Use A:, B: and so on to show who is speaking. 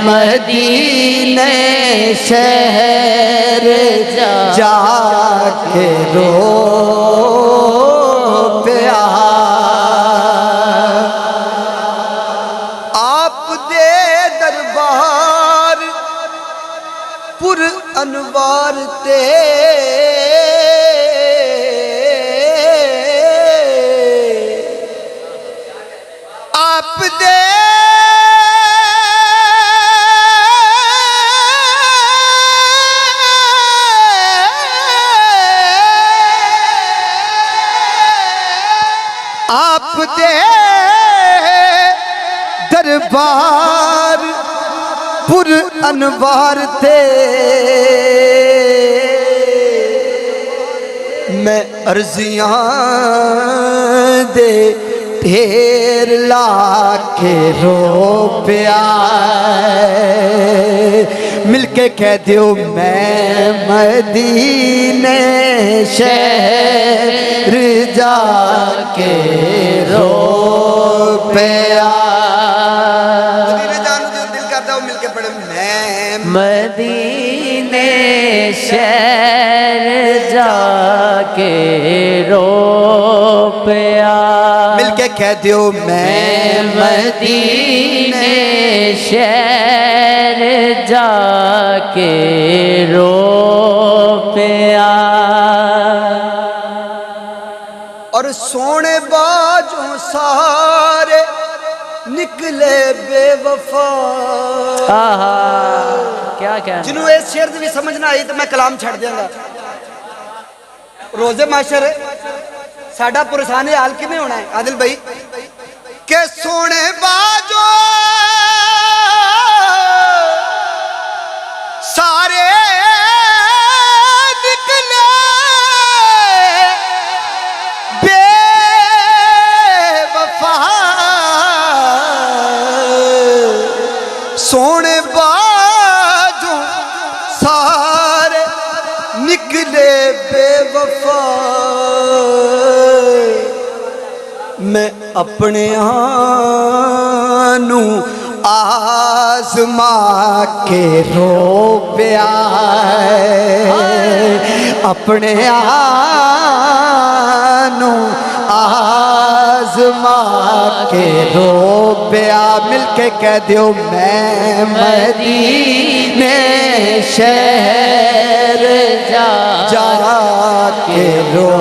A: मदीने शहर जाके रो पिया। आप दे दरबार पुर अनवार ते आप दे आप दे दरबार पुर अनवार थे मैं अर्जियां दे ढेर लाके रो पिया। मिलके कह दियो मैं मदीने शहर जाके रो पिया। मदीने जाने जो दिल करता वो मिलके पढ़े मैं मदीने शहर जाके रो पिया। मिलके कह दियो मैं मदीने शहर जाके रो पिया। और सोने बाजों सारे निकले बेवफा। क्या क्या जिन्हों ये शेर भी समझना आई तो मैं कलाम छड़ देंगा। रोजे माशर साडा पुरसाने हाल किमें होना है आदिल भाई के सोने बाजो सारे निकले बेवफा। सोने बाजो सारे निकले बेवफा। मैं अपने आनू आज़मा के रो पिया। अपने आनू आज़मा के रो पिया। मिलके कह दियो मैं मदीने शहर जाके रो